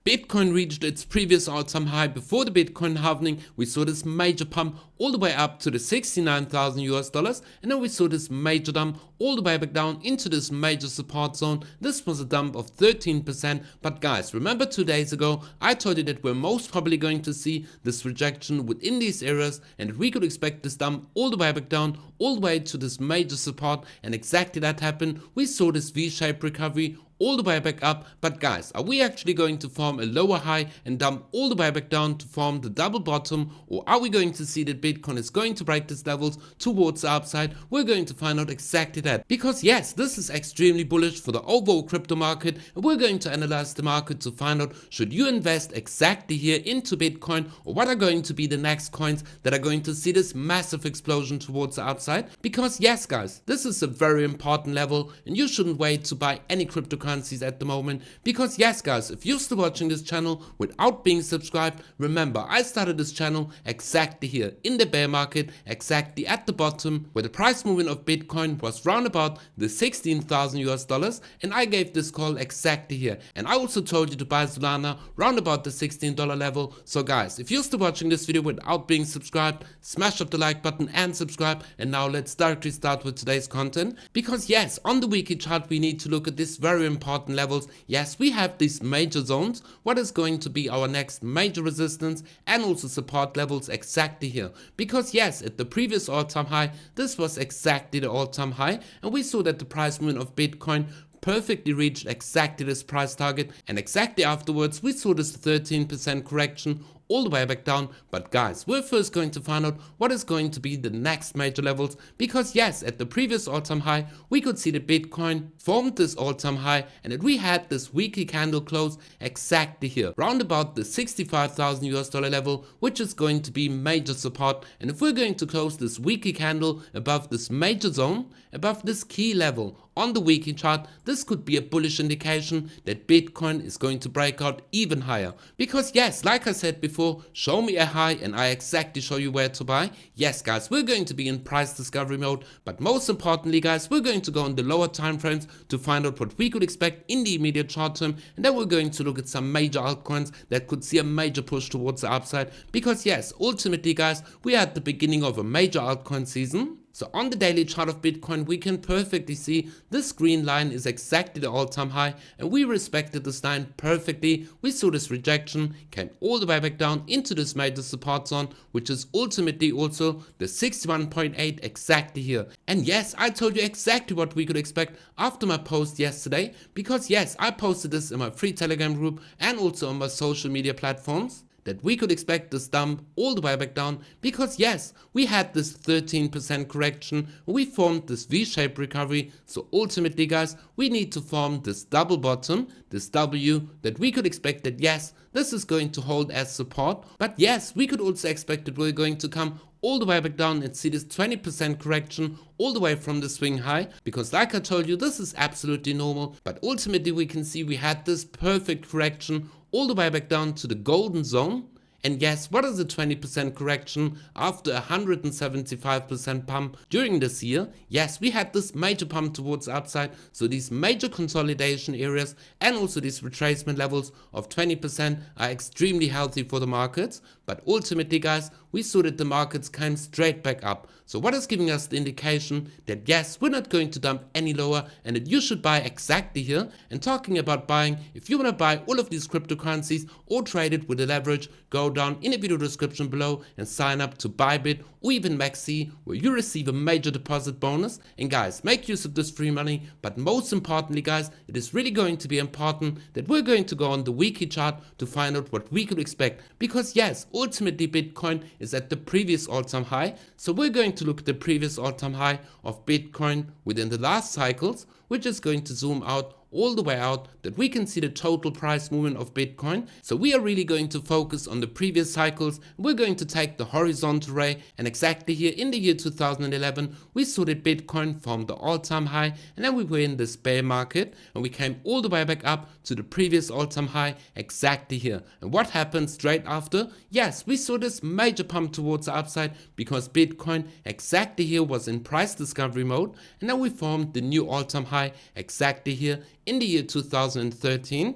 Bitcoin reached its previous all-time high before the Bitcoin halving. We saw this major pump all the way up to the 69,000 US dollars, and then we saw this major dump all the way back down into this major support zone. This was a dump of 13%, but guys, remember 2 days ago I told you that we're most probably going to see this rejection within these areas, and that we could expect this dump all the way back down, all the way to this major support, and exactly that happened. We saw this V-shaped recovery all the way back up. But guys, are we actually going to form a lower high and dump all the way back down to form the double bottom, or are we going to see that Bitcoin is going to break these levels towards the upside? We're going to find out exactly that, because yes, this is extremely bullish for the overall crypto market, and we're going to analyze the market to find out, should you invest exactly here into Bitcoin, or what are going to be the next coins that are going to see this massive explosion towards the upside? Because yes guys, this is a very important level, and you shouldn't wait to buy any cryptocurrencies at the moment, because yes guys, if you're still watching this channel without being subscribed, remember I started this channel exactly here in the bear market, exactly at the bottom where the price movement of Bitcoin was round about the 16,000 US dollars, and I gave this call exactly here, and I also told you to buy Solana round about the $16 level. So guys, if you're still watching this video without being subscribed, smash up the like button and subscribe. And now let's directly start with today's content, because yes, on the weekly chart we need to look at this very important levels. Yes, we have these major zones, what is going to be our next major resistance and also support levels exactly here, because yes, at the previous all-time high, this was exactly the all-time high, and we saw that the price movement of Bitcoin perfectly reached exactly this price target, and exactly afterwards we saw this 13% correction all the way back down. But guys, we're first going to find out what is going to be the next major levels, because yes, at the previous all-time high we could see that Bitcoin formed this all-time high, and that we had this weekly candle close exactly here round about the 65,000 US dollar level, which is going to be major support. And if we're going to close this weekly candle above this major zone, above this key level on the weekly chart, this could be a bullish indication that Bitcoin is going to break out even higher. Because yes, like I said before, show me a high and I exactly show you where to buy. Yes guys, we're going to be in price discovery mode, but most importantly guys, we're going to go on the lower time frames to find out what we could expect in the immediate short term, and then we're going to look at some major altcoins that could see a major push towards the upside. Because yes, ultimately guys, we are at the beginning of a major altcoin season. So on the daily chart of Bitcoin, we can perfectly see this green line is exactly the all-time high, and we respected this line perfectly. We saw this rejection, came all the way back down into this major support zone, which is ultimately also the 61.8 exactly here. And yes, I told you exactly what we could expect after my post yesterday, because yes, I posted this in my free Telegram group and also on my social media platforms, that we could expect this dump all the way back down, because yes, we had this 13% correction, we formed this V-shaped recovery. So ultimately guys, we need to form this double bottom, this W, that we could expect that yes, this is going to hold as support. But yes, we could also expect that we're going to come all the way back down and see this 20% correction all the way from the swing high, because like I told you, this is absolutely normal. But ultimately we can see we had this perfect correction all the way back down to the golden zone. And yes, what is a 20% correction after a 175% pump during this year? Yes, we had this major pump towards the upside, so these major consolidation areas and also these retracement levels of 20% are extremely healthy for the markets. But ultimately guys, we saw that the markets came straight back up. So what is giving us the indication that yes, we're not going to dump any lower, and that you should buy exactly here. And talking about buying, if you want to buy all of these cryptocurrencies or trade it with a leverage, go down in the video description below and sign up to Bybit or even MEXC, where you receive a major deposit bonus. And guys, make use of this free money. But most importantly guys, it is really going to be important that we're going to go on the weekly chart to find out what we could expect, because yes, ultimately Bitcoin is at the previous all-time high. So we're going to look at the previous all-time high of Bitcoin within the last cycles, which is going to zoom out all the way out, that we can see the total price movement of Bitcoin. So we are really going to focus on the previous cycles. We're going to take the horizontal ray, and exactly here in the year 2011 we saw that Bitcoin formed the all-time high, and then we were in this bear market and we came all the way back up to the previous all-time high exactly here. And what happened straight after? Yes, we saw this major pump towards the upside, because Bitcoin exactly here was in price discovery mode, and then we formed the new all-time high exactly here in the year 2013.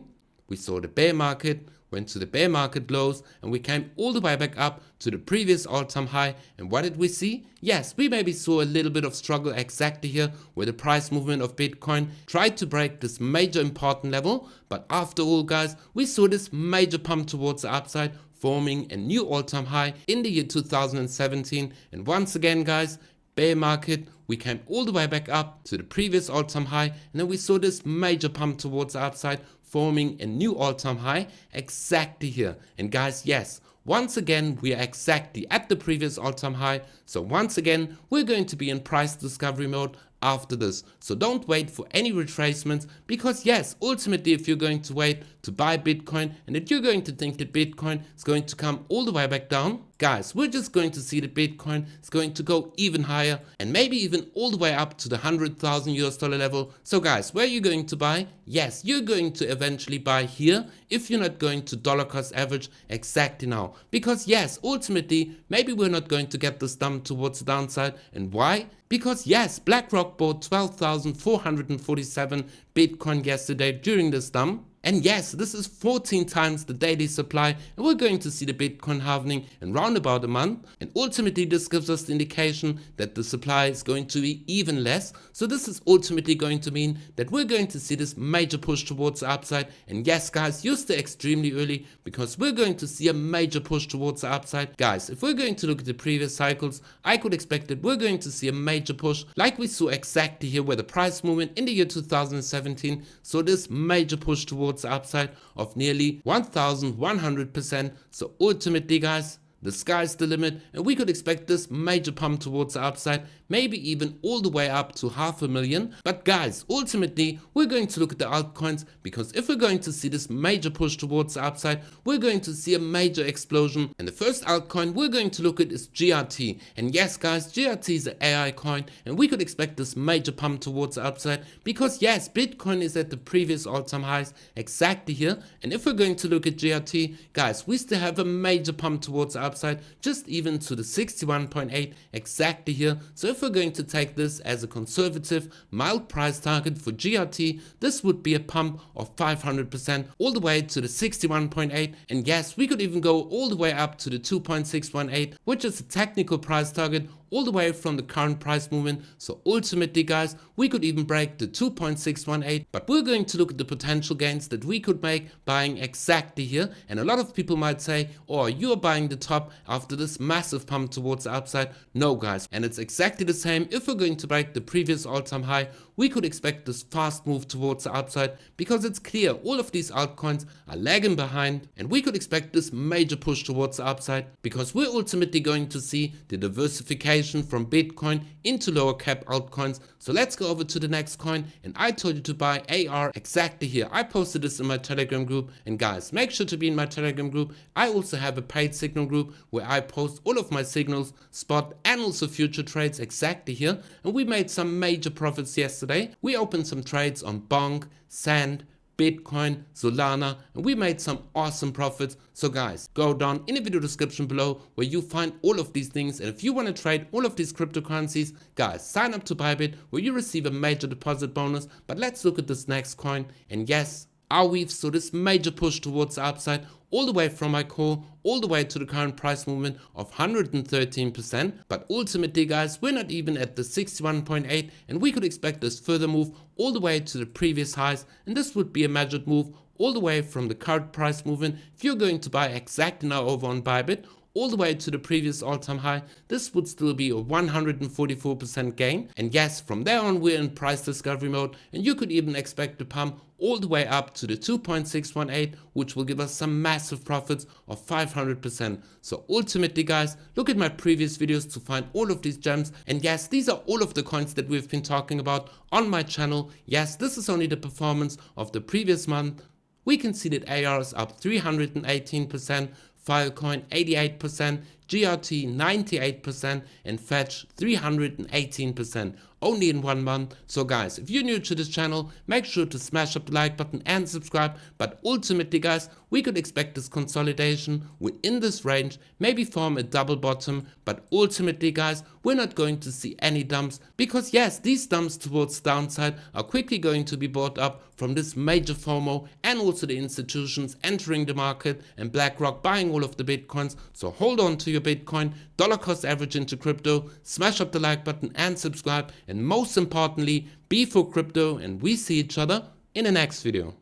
We saw the bear market, went to the bear market lows, and we came all the way back up to the previous all-time high. And what did we see? Yes, we maybe saw a little bit of struggle exactly here where the price movement of Bitcoin tried to break this major important level. But after all, guys, we saw this major pump towards the upside, forming a new all-time high in the year 2017. And once again, guys, bear market, we came all the way back up to the previous all-time high, and then we saw this major pump towards the upside, forming a new all-time high exactly here. And guys, yes, once again, we are exactly at the previous all-time high. So once again, we're going to be in price discovery mode after this. So don't wait for any retracements, because yes, ultimately, if you're going to wait to buy Bitcoin and that you're going to think that Bitcoin is going to come all the way back down, guys, we're just going to see that Bitcoin is going to go even higher and maybe even all the way up to the $100,000 level. So guys, where are you going to buy? Yes, you're going to eventually buy here if you're not going to dollar cost average exactly now. Because yes, ultimately, maybe we're not going to get this done towards the downside. And why? Because yes, BlackRock bought 12,447 Bitcoin yesterday during this dump. And yes, this is 14 times the daily supply, and we're going to see the Bitcoin halving in round about a month. And ultimately, this gives us the indication that the supply is going to be even less. So this is ultimately going to mean that we're going to see this major push towards the upside. And yes, guys, you're still extremely early, because we're going to see a major push towards the upside. Guys, if we're going to look at the previous cycles, I could expect that we're going to see a major push like we saw exactly here where the price movement in the year 2017. So this major push towards the upside of nearly 1,100%. So ultimately, guys, the sky's the limit, and we could expect this major pump towards the upside, maybe even all the way up to 500,000. But guys, ultimately, we're going to look at the altcoins, because if we're going to see this major push towards the upside, we're going to see a major explosion. And the first altcoin we're going to look at is GRT. And yes, guys, GRT is an AI coin, and we could expect this major pump towards the upside, because yes, Bitcoin is at the previous all-time highs exactly here. And if we're going to look at GRT, guys, we still have a major pump towards the upside, just even to the 61.8 exactly here. So if we're going to take this as a conservative mild price target for GRT, this would be a pump of 500% all the way to the 61.8. And yes, we could even go all the way up to the 2.618, which is a technical price target all the way from the current price movement. So ultimately, guys, we could even break the 2.618, but we're going to look at the potential gains that we could make buying exactly here. And a lot of people might say, oh, you're buying the top after this massive pump towards the upside. No, guys, and it's exactly the same. If we're going to break the previous all-time high, we could expect this fast move towards the upside, because it's clear all of these altcoins are lagging behind, and we could expect this major push towards the upside, because we're ultimately going to see the diversification from Bitcoin into lower cap altcoins. So let's go over to the next coin, and I told you to buy AR exactly here. I posted this in my Telegram group, and guys, make sure to be in my Telegram group. I also have a paid signal group where I post all of my signals, spot and also future trades exactly here. And we made some major profits yesterday. We opened some trades on Bonk, Sand, Bitcoin, Solana, and we made some awesome profits. So guys, go down in the video description below where you find all of these things. And if you want to trade all of these cryptocurrencies, guys, sign up to Bybit where you receive a major deposit bonus. But let's look at this next coin. And yes, arweave saw this major push towards the upside all the way from my call all the way to the current price movement of 113%. But ultimately, guys, we're not even at the 61.8, and we could expect this further move all the way to the previous highs, and this would be a measured move all the way from the current price movement. If you're going to buy exactly now over on Bybit, all the way to the previous all-time high, this would still be a 144% gain. And yes, from there on, we're in price discovery mode, and you could even expect to pump all the way up to the 2.618, which will give us some massive profits of 500%. So ultimately, guys, look at my previous videos to find all of these gems. And yes, these are all of the coins that we've been talking about on my channel. Yes, this is only the performance of the previous month. We can see that AR is up 318%, Filecoin 88%, GRT 98%, and Fetch 318%, only in 1 month. So guys, if you're new to this channel, make sure to smash up the like button and subscribe. But ultimately guys, we could expect this consolidation within this range, maybe form a double bottom, but ultimately guys, we're not going to see any dumps, because yes, these dumps towards downside are quickly going to be bought up from this major FOMO and also the institutions entering the market and BlackRock buying all of the Bitcoins. So hold on to your Bitcoin, dollar cost average into crypto, smash up the like button and subscribe, and most importantly, be for crypto, and we see each other in the next video.